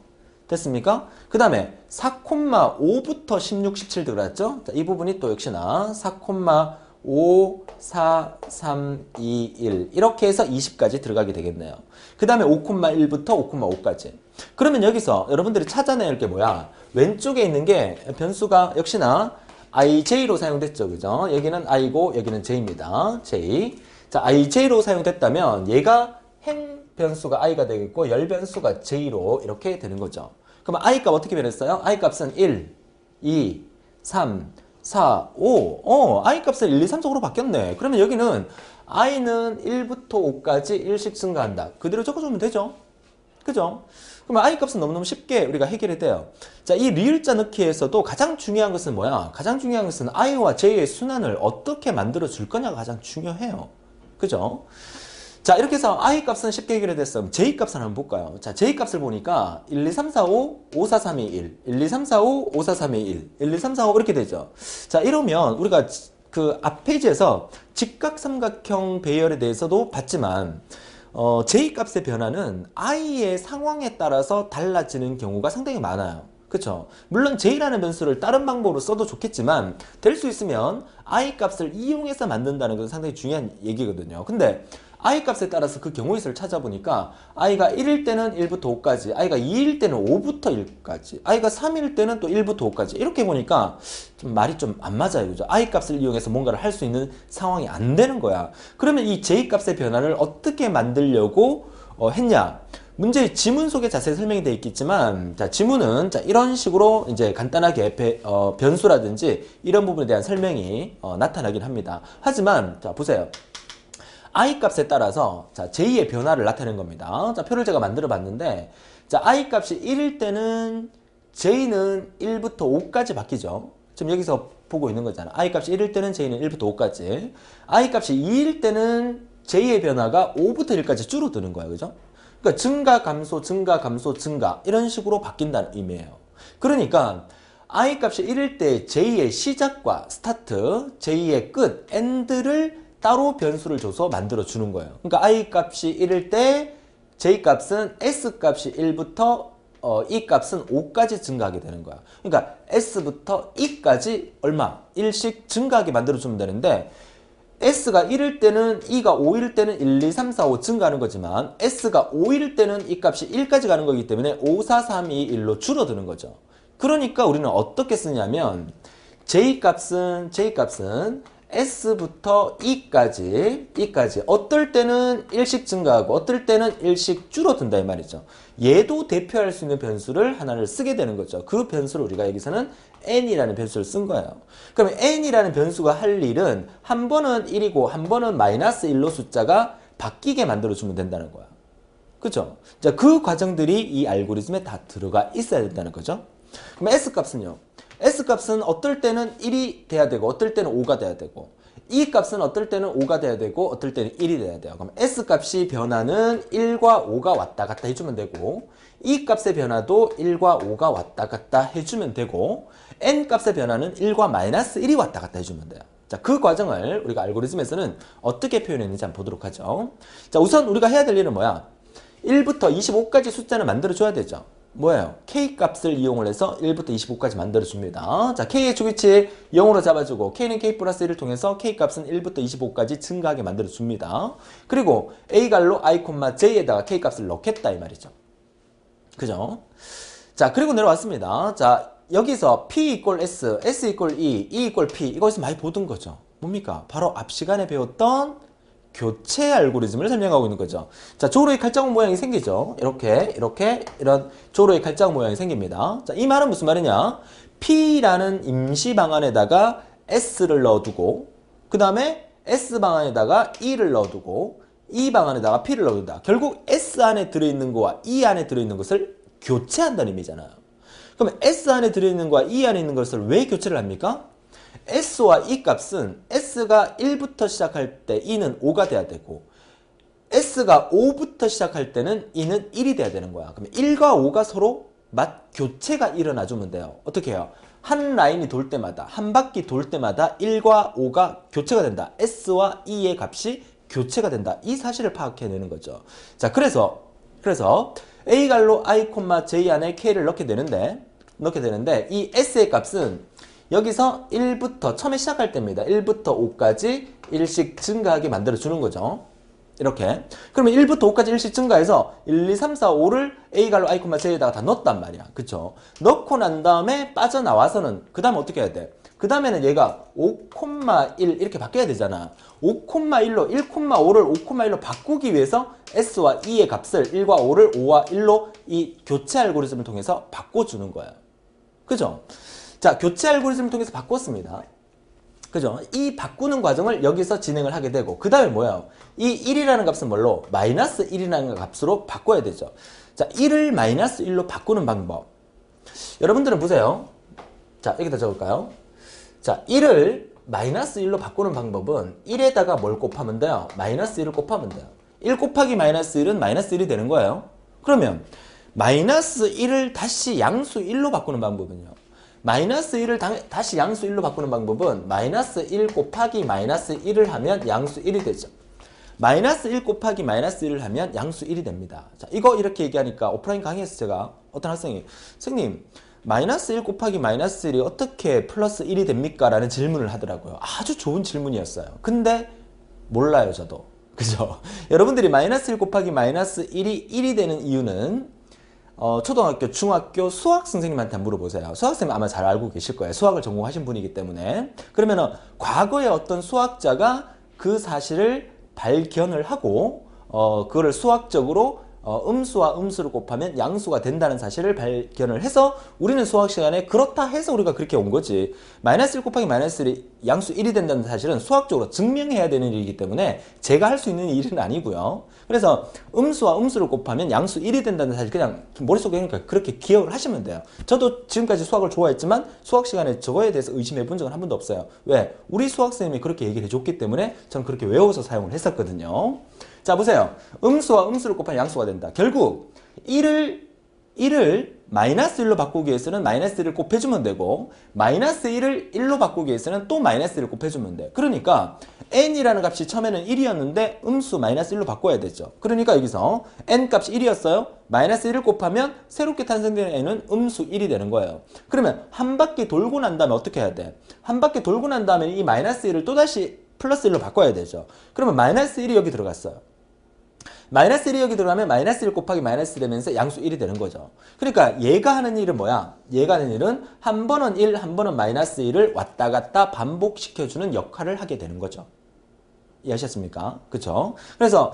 됐습니까? 그 다음에 4,5부터 16, 17 들어갔죠? 자, 이 부분이 또 역시나 4,5, 4, 3, 2, 1 이렇게 해서 20까지 들어가게 되겠네요. 그 다음에 5,1부터 5,5까지. 그러면 여기서 여러분들이 찾아내야 할 게 뭐야? 왼쪽에 있는 게 변수가 역시나 ij로 사용됐죠. 그죠? 여기는 i고 여기는 j입니다. j. 자, ij로 사용됐다면 얘가 행 변수가 i가 되겠고 열 변수가 j로 이렇게 되는 거죠. 그럼 i 값 어떻게 변했어요? i 값은 1, 2, 3, 4, 5. i 값을 1, 2, 3쪽으로 바뀌었네. 그러면 여기는 i는 1부터 5까지 1씩 증가한다. 그대로 적어주면 되죠. 그죠? 그러면 i 값은 너무너무 쉽게 우리가 해결이 돼요. 자, 이 리을자 넣기에서도 가장 중요한 것은 뭐야? 가장 중요한 것은 i와 j의 순환을 어떻게 만들어 줄 거냐가 가장 중요해요. 그죠? 자, 이렇게 해서 i 값은 쉽게 해결이 됐어. j 값을 한번 볼까요? 자, j 값을 보니까 1, 2, 3, 4, 5, 5, 4, 3, 2, 1 1, 2, 3, 4, 5, 5, 4, 3, 2, 1 1, 2, 3, 4, 5 이렇게 되죠. 자, 이러면 우리가 그 앞 페이지에서 직각삼각형 배열에 대해서도 봤지만 j 값의 변화는 i의 상황에 따라서 달라지는 경우가 상당히 많아요. 그쵸? 물론 j라는 변수를 다른 방법으로 써도 좋겠지만 될 수 있으면 i 값을 이용해서 만든다는 것은 상당히 중요한 얘기거든요. 근데 i 값에 따라서 그 경우의 수를 찾아보니까 i가 1일 때는 1부터 5까지, i가 2일 때는 5부터 1까지, i가 3일 때는 또 1부터 5까지 이렇게 보니까 좀 말이 좀 안 맞아요. 그죠? i 값을 이용해서 뭔가를 할 수 있는 상황이 안 되는 거야. 그러면 이 j 값의 변화를 어떻게 만들려고 했냐? 문제의 지문 속에 자세히 설명이 되어 있겠지만, 자, 지문은 자, 이런 식으로 이제 간단하게 변수라든지 이런 부분에 대한 설명이 나타나긴 합니다. 하지만, 자, 보세요. i 값에 따라서 자, j의 변화를 나타낸 겁니다. 자, 표를 제가 만들어 봤는데, 자, i 값이 1일 때는 j는 1부터 5까지 바뀌죠. 지금 여기서 보고 있는 거잖아. i 값이 1일 때는 j는 1부터 5까지. i 값이 2일 때는 j의 변화가 5부터 1까지 줄어드는 거예요. 그죠? 그러니까 증가, 감소, 증가, 감소, 증가 이런 식으로 바뀐다는 의미예요. 그러니까 i 값이 1일 때 j의 시작과 스타트, j의 끝, end를 따로 변수를 줘서 만들어 주는 거예요. 그러니까 i 값이 1일 때 j 값은 s 값이 1부터 e 값은 5까지 증가하게 되는 거야. 그러니까 s부터 e까지 얼마? 1씩 증가하게 만들어 주면 되는데 S가 1일 때는 E가 5일 때는 1, 2, 3, 4, 5 증가하는 거지만 S가 5일 때는 이 값이 1까지 가는 거기 때문에 5, 4, 3, 2, 1로 줄어드는 거죠. 그러니까 우리는 어떻게 쓰냐면 J값은 S부터 E까지 어떨 때는 1씩 증가하고 어떨 때는 1씩 줄어든다 이 말이죠. 얘도 대표할 수 있는 변수를 하나를 쓰게 되는 거죠. 그 변수를 우리가 여기서는 n이라는 변수를 쓴 거예요. 그러면 n이라는 변수가 할 일은 한 번은 1이고 한 번은 마이너스 1로 숫자가 바뀌게 만들어주면 된다는 거야. 그죠? 자, 그 과정들이 이 알고리즘에 다 들어가 있어야 된다는 거죠. 그럼 S값은요? S값은 어떨 때는 1이 돼야 되고 어떨 때는 5가 돼야 되고 E값은 어떨 때는 5가 돼야 되고 어떨 때는 1이 돼야 돼요. 그럼 S값이 변화는 1과 5가 왔다 갔다 해주면 되고 E값의 변화도 1과 5가 왔다 갔다 해주면 되고 N값의 변화는 1과 마이너스 1이 왔다 갔다 해주면 돼요. 자, 그 과정을 우리가 알고리즘에서는 어떻게 표현했는지 한번 보도록 하죠. 자, 우선 우리가 해야 될 일은 뭐야? 1부터 25까지 숫자를 만들어줘야 되죠. 뭐예요? K값을 이용을 해서 1부터 25까지 만들어줍니다. 자, K의 주기치 0으로 잡아주고 K는 K 플러스 1을 통해서 K값은 1부터 25까지 증가하게 만들어줍니다. 그리고 A갈로 I, J에다가 K값을 넣겠다 이 말이죠. 그죠? 자, 그리고 내려왔습니다. 자, 여기서 P equal S, S equal E, E equal P 이거에서 많이 보던 거죠. 뭡니까? 바로 앞 시간에 배웠던 교체 알고리즘을 설명하고 있는 거죠. 자, 조로의 칼자국 모양이 생기죠. 이런 조로의 칼자국 모양이 생깁니다. 자, 이 말은 무슨 말이냐? P라는 임시 방안에다가 S를 넣어두고, 그 다음에 S 방안에다가 E를 넣어두고, E 방안에다가 P를 넣어둔다. 결국 S 안에 들어있는 거와 E 안에 들어있는 것을 교체한다는 의미잖아요. 그러면 S 안에 들어있는 거와 E 안에 있는 것을 왜 교체를 합니까? S와 E 값은 S가 1부터 시작할 때 E는 5가 돼야 되고, S가 5부터 시작할 때는 E는 1이 돼야 되는 거야. 그러면 1과 5가 서로 교체가 일어나주면 돼요. 어떻게 해요? 한 라인이 돌 때마다, 한 바퀴 돌 때마다 1과 5가 교체가 된다. S와 E의 값이 교체가 된다. 이 사실을 파악해내는 거죠. 자, 그래서 A 갈로 I, J 안에 K를 넣게 되는데 이 S의 값은 여기서 1부터 처음에 시작할 때입니다. 1부터 5까지 1씩 증가하게 만들어주는 거죠. 이렇게. 그러면 1부터 5까지 1씩 증가해서 1, 2, 3, 4, 5를 A 갈로 I, J에다가 다 넣었단 말이야. 그쵸? 넣고 난 다음에 빠져나와서는 그 다음에 어떻게 해야 돼? 그 다음에는 얘가 5,1 이렇게 바뀌어야 되잖아. 5,1로 1,5를 5,1로 바꾸기 위해서 S와 E의 값을 1과 5를 5와 1로 이 교체 알고리즘을 통해서 바꿔주는 거예요. 그죠? 자, 교체 알고리즘을 통해서 바꿨습니다. 그죠? 이 바꾸는 과정을 여기서 진행을 하게 되고, 그 다음에 뭐예요? 이 1이라는 값은 뭘로? 마이너스 1이라는 값으로 바꿔야 되죠. 자, 1을 마이너스 1로 바꾸는 방법. 여러분들은 보세요. 자, 여기다 적을까요? 자, 1을 마이너스 1로 바꾸는 방법은 1에다가 뭘 곱하면 돼요? 마이너스 1을 곱하면 돼요. 1 곱하기 마이너스 1은 마이너스 1이 되는 거예요. 그러면 마이너스 1을 다시 양수 1로 바꾸는 방법은요? 마이너스 1을 다시 양수 1로 바꾸는 방법은 마이너스 1 곱하기 마이너스 1을 하면 양수 1이 되죠. 마이너스 1 곱하기 마이너스 1을 하면 양수 1이 됩니다. 자, 이거 이렇게 얘기하니까 오프라인 강의에서 제가 어떤 학생이 선생님 마이너스 1 곱하기 마이너스 1이 어떻게 플러스 1이 됩니까? 라는 질문을 하더라고요. 아주 좋은 질문이었어요. 근데 몰라요, 저도. 그죠? 여러분들이 마이너스 1 곱하기 마이너스 1이 되는 이유는 초등학교, 중학교 수학 선생님한테 물어보세요. 수학 선생님 아마 잘 알고 계실 거예요. 수학을 전공하신 분이기 때문에. 그러면은 과거에 어떤 수학자가 그 사실을 발견을 하고 그거를 수학적으로 음수와 음수를 곱하면 양수가 된다는 사실을 발견을 해서 우리는 수학 시간에 그렇다 해서 우리가 그렇게 온 거지. 마이너스 1 곱하기 마이너스 1이 양수 1이 된다는 사실은 수학적으로 증명해야 되는 일이기 때문에 제가 할 수 있는 일은 아니고요. 그래서 음수와 음수를 곱하면 양수 1이 된다는 사실 그냥 머릿속에 그렇게 기억을 하시면 돼요. 저도 지금까지 수학을 좋아했지만 수학 시간에 저거에 대해서 의심해 본 적은 한 번도 없어요. 왜? 우리 수학 선생님이 그렇게 얘기를 해줬기 때문에 저는 그렇게 외워서 사용을 했었거든요. 자, 보세요. 음수와 음수를 곱하면 양수가 된다. 결국 1을 마이너스 1로 바꾸기 위해서는 마이너스 1을 곱해주면 되고 마이너스 1을 1로 바꾸기 위해서는 또 마이너스 1을 곱해주면 돼. 그러니까 n이라는 값이 처음에는 1이었는데 음수 마이너스 1로 바꿔야 되죠. 그러니까 여기서 n 값이 1이었어요. 마이너스 1을 곱하면 새롭게 탄생되는 n은 음수 1이 되는 거예요. 그러면 한 바퀴 돌고 난 다음에 어떻게 해야 돼? 한 바퀴 돌고 난 다음에 이 마이너스 1을 또다시 플러스 1로 바꿔야 되죠. 그러면 마이너스 1이 여기 들어갔어요. 마이너스 1이 여기 들어가면 마이너스 1 곱하기 마이너스 되면서 양수 1이 되는 거죠. 그러니까 얘가 하는 일은 뭐야? 얘가 하는 일은 한 번은 1, 한 번은 마이너스 1을 왔다 갔다 반복시켜주는 역할을 하게 되는 거죠. 이해하셨습니까? 그쵸? 그래서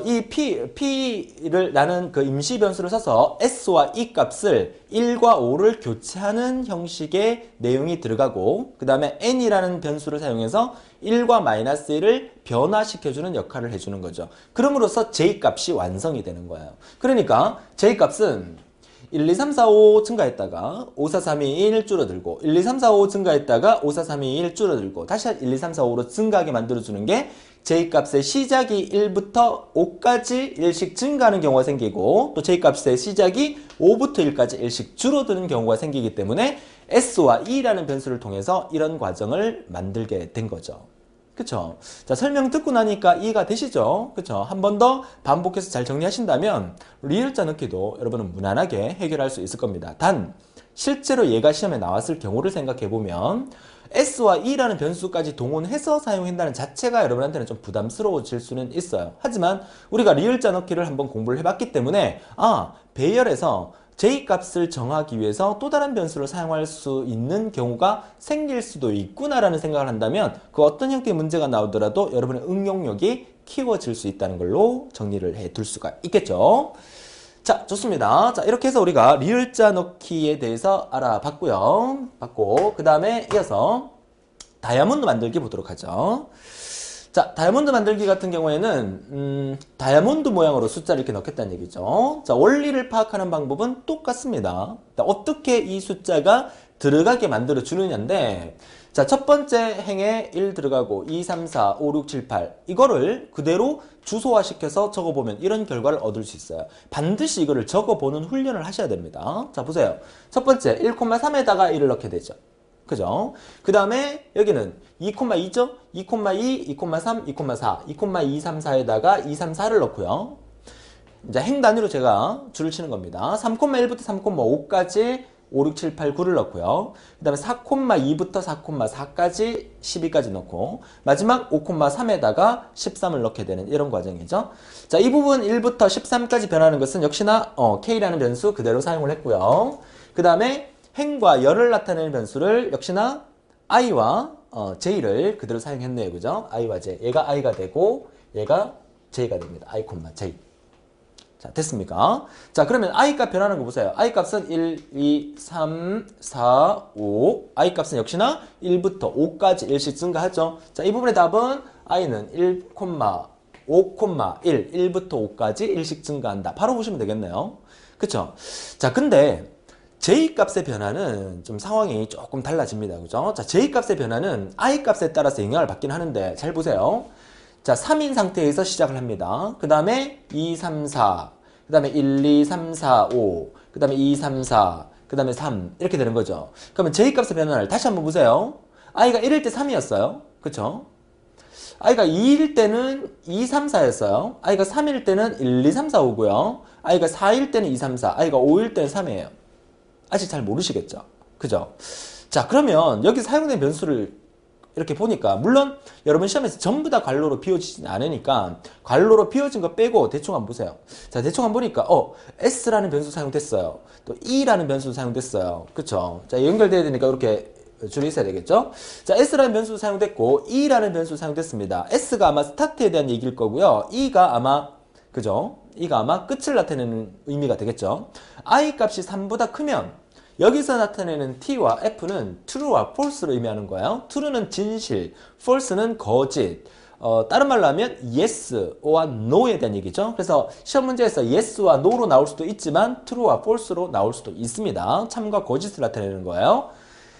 이 P를 나는 그 임시 변수를 써서 S와 E 값을 1과 5를 교체하는 형식의 내용이 들어가고 그 다음에 N이라는 변수를 사용해서 1과 마이너스 1을 변화시켜주는 역할을 해주는 거죠. 그럼으로써 J 값이 완성이 되는 거예요. 그러니까 J 값은 1, 2, 3, 4, 5 증가했다가 5, 4, 3, 2, 1 줄어들고 1, 2, 3, 4, 5 증가했다가 5, 4, 3, 2, 1 줄어들고 다시 1, 2, 3, 4, 5로 증가하게 만들어주는 게 J값의 시작이 1부터 5까지 1씩 증가하는 경우가 생기고 또 J값의 시작이 5부터 1까지 1씩 줄어드는 경우가 생기기 때문에 S와 E라는 변수를 통해서 이런 과정을 만들게 된 거죠. 그쵸? 자, 설명 듣고 나니까 이해가 되시죠? 그쵸? 한 번 더 반복해서 잘 정리하신다면 리을자 넣기도 여러분은 무난하게 해결할 수 있을 겁니다. 단, 실제로 얘가 시험에 나왔을 경우를 생각해보면 S와 E라는 변수까지 동원해서 사용한다는 자체가 여러분한테는 좀 부담스러워질 수는 있어요. 하지만 우리가 리을자 넣기를 한번 공부를 해봤기 때문에 배열에서 J값을 정하기 위해서 또 다른 변수를 사용할 수 있는 경우가 생길 수도 있구나라는 생각을 한다면 그 어떤 형태의 문제가 나오더라도 여러분의 응용력이 키워질 수 있다는 걸로 정리를 해 둘 수가 있겠죠. 자, 좋습니다. 자, 이렇게 해서 우리가 리을자 넣기에 대해서 알아봤고요. 그 다음에 이어서 다이아몬드 만들기 보도록 하죠. 자, 다이아몬드 만들기 같은 경우에는 다이아몬드 모양으로 숫자를 이렇게 넣겠다는 얘기죠. 자, 원리를 파악하는 방법은 똑같습니다. 어떻게 이 숫자가 들어가게 만들어 주느냐인데, 자, 첫 번째 행에 1 들어가고 2, 3, 4, 5, 6, 7, 8 이거를 그대로 주소화시켜서 적어보면 이런 결과를 얻을 수 있어요. 반드시 이거를 적어보는 훈련을 하셔야 됩니다. 자, 보세요. 첫 번째 1,3에다가 1을 넣게 되죠. 그죠? 그 다음에 여기는 2,2죠? 2,2, 2,3, 2,4, 2,2, 3, 4에다가 2, 3, 4를 넣고요. 이제 행 단위로 제가 줄을 치는 겁니다. 3,1부터 3,5까지 5, 6, 7, 8, 9를 넣고요. 그 다음에 4,2부터 4,4까지 12까지 넣고 마지막 5,3에다가 13을 넣게 되는 이런 과정이죠. 자, 이 부분 1부터 13까지 변하는 것은 역시나 K라는 변수 그대로 사용을 했고요. 그 다음에 행과 열을 나타내는 변수를 역시나 i와 j를 그대로 사용했네요. 그죠? i와 j. 얘가 i가 되고 얘가 j가 됩니다. i, j. 자, 됐습니까? 자, 그러면 i 값 변하는 거 보세요. i 값은 1, 2, 3, 4, 5. i 값은 역시나 1부터 5까지 1씩 증가하죠. 자, 이 부분의 답은 i는 1, 5, 1. 1부터 5까지 1씩 증가한다. 바로 보시면 되겠네요. 그쵸? 자, 근데 J값의 변화는 좀 상황이 조금 달라집니다. 그죠? 자, J값의 변화는 I값에 따라서 영향을 받긴 하는데 잘 보세요. 자, 3인 상태에서 시작을 합니다. 그 다음에 2, 3, 4, 그 다음에 1, 2, 3, 4, 5, 그 다음에 2, 3, 4, 그 다음에 3 이렇게 되는 거죠. 그러면 J값의 변화를 다시 한번 보세요. I가 1일 때 3이었어요. 그쵸? I가 2일 때는 2, 3, 4였어요. I가 3일 때는 1, 2, 3, 4, 5고요. I가 4일 때는 2, 3, 4, I가 5일 때는 3이에요. 아직 잘 모르시겠죠? 그죠? 자, 그러면 여기 사용된 변수를 이렇게 보니까 물론 여러분 시험에서 전부 다 괄호로 비워지진 않으니까 괄호로 비워진 거 빼고 대충 한번 보세요. 자, 대충 한번 보니까 S라는 변수 사용됐어요. 또 E라는 변수 사용됐어요. 그쵸? 자, 연결돼야 되니까 이렇게 줄이 있어야 되겠죠? 자, S라는 변수 사용됐고 E라는 변수 사용됐습니다. S가 아마 스타트에 대한 얘기일 거고요. E가 아마 그죠? E가 아마 끝을 나타내는 의미가 되겠죠? I 값이 3보다 크면 여기서 나타내는 T와 F는 true와 false를 의미하는 거예요. true는 진실, false는 거짓. 다른 말로 하면 yes와 no에 대한 얘기죠. 그래서 시험 문제에서 yes와 no로 나올 수도 있지만 true와 false로 나올 수도 있습니다. 참과 거짓을 나타내는 거예요.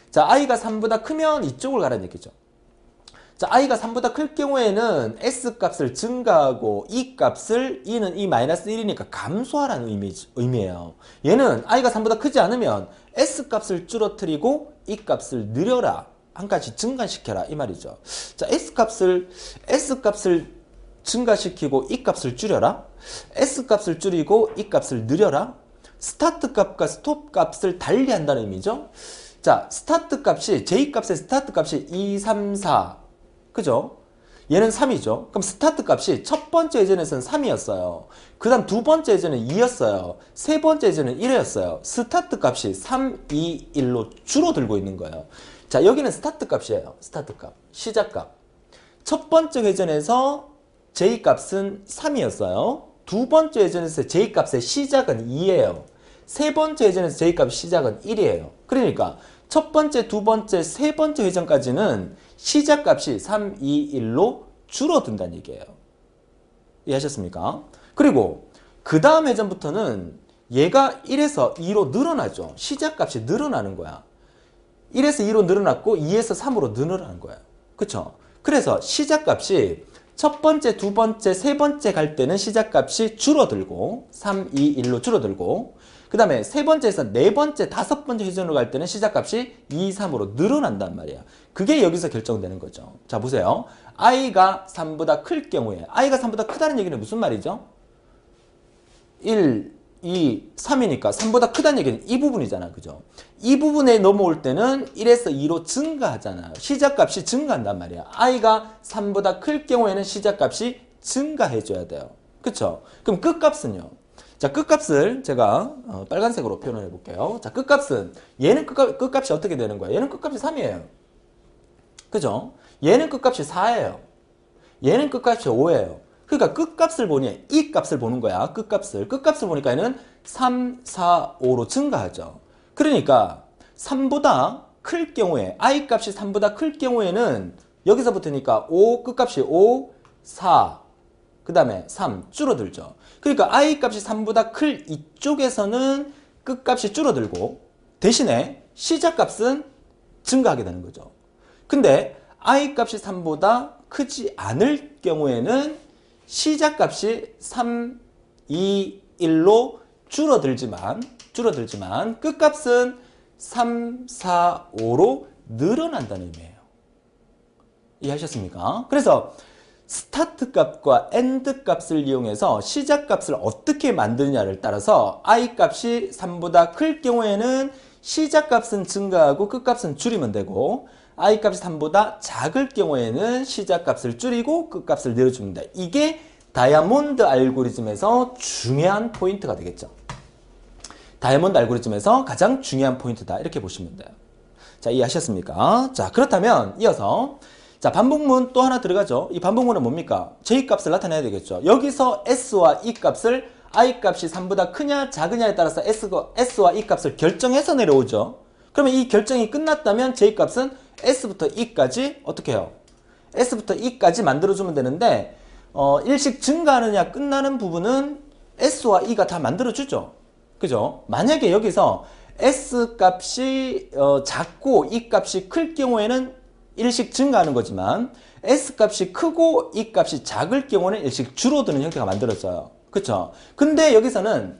자, i가 3보다 크면 이쪽을 가라는 얘기죠. 자, i가 3보다 클 경우에는 s 값을 증가하고 e 값을 e는 e-1이니까 감소하라는 의미예요. 얘는 i가 3보다 크지 않으면 s 값을 줄어뜨리고 e 값을 늘려라. 한 가지 증가시켜라 이 말이죠. 자, s 값을 증가시키고 e 값을 줄여라. s 값을 줄이고 e 값을 늘려라. 스타트 값과 스톱 값을 달리한다는 의미죠. 자, 스타트 값이 j 값의 스타트 값이 2, 3, 4 그죠? 얘는 3이죠. 그럼 스타트 값이 첫 번째 예전에서는 3이었어요. 그 다음 두 번째 예전은 2였어요. 세 번째 예전은 1이었어요. 스타트 값이 3, 2, 1로 줄어들고 있는 거예요. 자, 여기는 스타트 값이에요. 스타트 값. 시작 값. 첫 번째 회전에서 J 값은 3이었어요. 두 번째 회전에서 J 값의 시작은 2예요. 세 번째 회전에서 J 값의 시작은 1이에요. 그러니까 첫 번째, 두 번째, 세 번째 회전까지는 시작값이 3, 2, 1로 줄어든다는 얘기예요. 이해하셨습니까? 그리고 그 다음 회전부터는 얘가 1에서 2로 늘어나죠. 시작값이 늘어나는 거야. 1에서 2로 늘어났고 2에서 3으로 늘어나는 거예요. 그쵸? 그래서 시작값이 첫 번째, 두 번째, 세 번째 갈 때는 시작값이 줄어들고 3, 2, 1로 줄어들고 그 다음에 세 번째에서 네 번째, 다섯 번째 회전으로 갈 때는 시작값이 2, 3으로 늘어난단 말이야. 그게 여기서 결정되는 거죠. 자, 보세요. i가 3보다 클 경우에 i가 3보다 크다는 얘기는 무슨 말이죠? 1, 2, 3이니까 3보다 크다는 얘기는 이 부분이잖아. 그죠? 이 부분에 넘어올 때는 1에서 2로 증가하잖아요. 시작값이 증가한단 말이야. i가 3보다 클 경우에는 시작값이 증가해줘야 돼요. 그쵸? 그럼 끝값은요? 자, 끝값을 제가 빨간색으로 표현해 볼게요. 자, 끝값은 얘는 끝값이 어떻게 되는 거야? 얘는 끝값이 3이에요. 그죠? 얘는 끝값이 4예요. 얘는 끝값이 5예요. 그러니까 끝값을 보니 이 값을 보는 거야. 끝값을 보니까 얘는 3, 4, 5로 증가하죠. 그러니까 3보다 클 경우에 i 값이 3보다 클 경우에는 여기서부터니까 5 끝값이 5, 4 그 다음에 3 줄어들죠. 그러니까 i 값이 3보다 클 이쪽에서는 끝값이 줄어들고 대신에 시작값은 증가하게 되는 거죠. 근데 i 값이 3보다 크지 않을 경우에는 시작값이 3, 2, 1로 줄어들지만 끝값은 3, 4, 5로 늘어난다는 의미예요. 이해하셨습니까? 그래서 스타트 값과 엔드 값을 이용해서 시작 값을 어떻게 만드느냐를 따라서 i 값이 3보다 클 경우에는 시작 값은 증가하고 끝값은 줄이면 되고 i 값이 3보다 작을 경우에는 시작 값을 줄이고 끝값을 내려줍니다. 이게 다이아몬드 알고리즘에서 중요한 포인트가 되겠죠. 다이아몬드 알고리즘에서 가장 중요한 포인트다. 이렇게 보시면 돼요. 자, 이해하셨습니까? 자, 그렇다면 이어서 자, 반복문 또 하나 들어가죠. 이 반복문은 뭡니까? j 값을 나타내야 되겠죠. 여기서 s와 e 값을 i 값이 3보다 크냐 작으냐에 따라서 s와 e 값을 결정해서 내려오죠. 그러면 이 결정이 끝났다면 j 값은 s부터 e까지 어떻게 해요? s부터 e까지 만들어주면 되는데 일씩 증가하느냐 끝나는 부분은 s와 e가 다 만들어주죠. 그죠? 만약에 여기서 s 값이 작고 e 값이 클 경우에는 일씩 증가하는 거지만 s 값이 크고 e 값이 작을 경우는 일씩 줄어드는 형태가 만들어져요. 그쵸? 근데 여기서는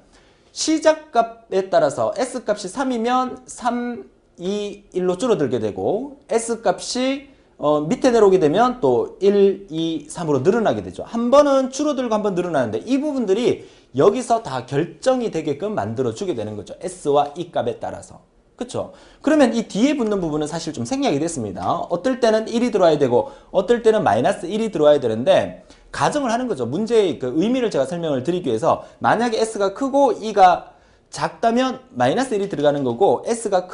시작값에 따라서 s 값이 3이면 3, 2, 1로 줄어들게 되고 s 값이 밑에 내려오게 되면 또 1, 2, 3으로 늘어나게 되죠. 한 번은 줄어들고 한 번 늘어나는데 이 부분들이 여기서 다 결정이 되게끔 만들어주게 되는 거죠. s와 e 값에 따라서. 그쵸? 그러면 이 뒤에 붙는 부분은 사실 좀 생략이 됐습니다. 어떨 때는 1이 들어와야 되고 어떨 때는 마이너스 1이 들어와야 되는데 가정을 하는 거죠. 문제의 그 의미를 제가 설명을 드리기 위해서 만약에 s가 크고 e가 작다면 마이너스 1이 들어가는 거고 s가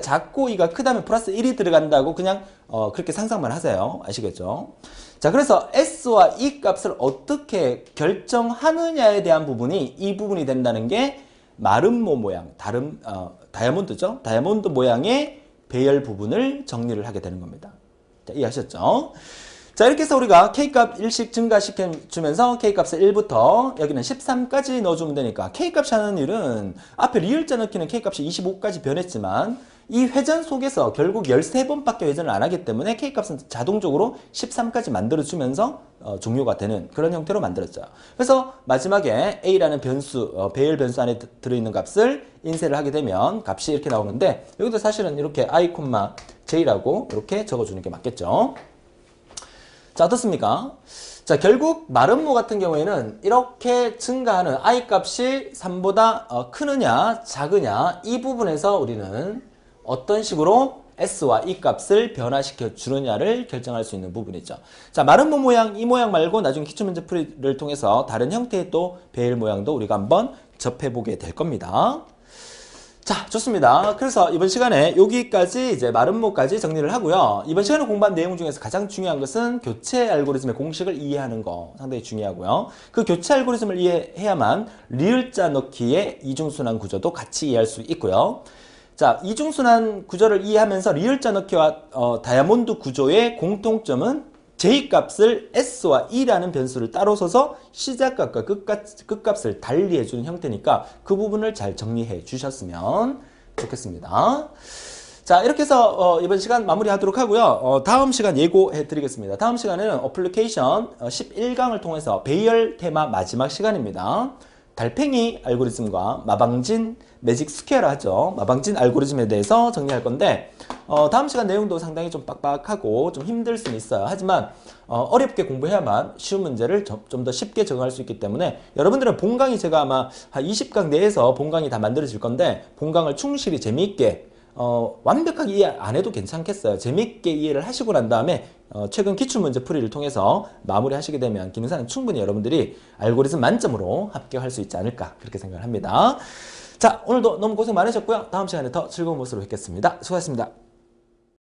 작고 e가 크다면 플러스 1이 들어간다고 그냥 그렇게 상상만 하세요. 아시겠죠? 자, 그래서 s와 e 값을 어떻게 결정하느냐에 대한 부분이 이 부분이 된다는 게 마름모 모양, 다이아몬드죠? 다이아몬드 모양의 배열 부분을 정리를 하게 되는 겁니다. 자, 이해하셨죠? 자, 이렇게 해서 우리가 K값 일씩 증가시켜주면서 K값을 1부터 여기는 13까지 넣어주면 되니까 K값이 하는 일은 앞에 리을자 넣기는 K값이 25까지 변했지만 이 회전 속에서 결국 13번밖에 회전을 안 하기 때문에 K값은 자동적으로 13까지 만들어주면서 종료가 되는 그런 형태로 만들었죠. 그래서 마지막에 A라는 변수, 배열 변수 안에 들어있는 값을 인쇄를 하게 되면 값이 이렇게 나오는데 여기도 사실은 이렇게 I, J라고 이렇게 적어주는 게 맞겠죠. 자, 어떻습니까? 자, 결국 마름모 같은 경우에는 이렇게 증가하는 I 값이 3보다 크느냐 작으냐 이 부분에서 우리는 어떤 식으로 S와 E 값을 변화시켜 주느냐를 결정할 수 있는 부분이죠. 자, 마름모 모양, 이 모양 말고 나중에 기출문제 풀이를 통해서 다른 형태의 또 배열 모양도 우리가 한번 접해보게 될 겁니다. 자, 좋습니다. 그래서 이번 시간에 여기까지 이제 마름모까지 정리를 하고요. 이번 시간에 공부한 내용 중에서 가장 중요한 것은 교체 알고리즘의 공식을 이해하는 거 상당히 중요하고요. 그 교체 알고리즘을 이해해야만 리을자 넣기의 이중순환 구조도 같이 이해할 수 있고요. 자, 이중순환 구조를 이해하면서 리을자 넣기와 다이아몬드 구조의 공통점은 J값을 S와 E라는 변수를 따로 써서 시작값과 끝값을 달리해주는 형태니까 그 부분을 잘 정리해 주셨으면 좋겠습니다. 자, 이렇게 해서 이번 시간 마무리하도록 하고요. 다음 시간 예고해 드리겠습니다. 다음 시간에는 어플리케이션 11강을 통해서 배열 테마 마지막 시간입니다. 달팽이 알고리즘과 마방진 매직 스퀘어라 하죠. 마방진 알고리즘에 대해서 정리할 건데 다음 시간 내용도 상당히 좀 빡빡하고 좀 힘들 수는 있어요. 하지만 어렵게 공부해야만 쉬운 문제를 좀 더 쉽게 적응할 수 있기 때문에 여러분들은 본강이 제가 아마 한 20강 내에서 본강이 다 만들어질 건데 본강을 충실히 재미있게 완벽하게 이해 안 해도 괜찮겠어요. 재밌게 이해를 하시고 난 다음에 최근 기출문제 풀이를 통해서 마무리하시게 되면 기능사는 충분히 여러분들이 알고리즘 만점으로 합격할 수 있지 않을까 그렇게 생각을 합니다. 자, 오늘도 너무 고생 많으셨고요. 다음 시간에 더 즐거운 모습으로 뵙겠습니다. 수고하셨습니다.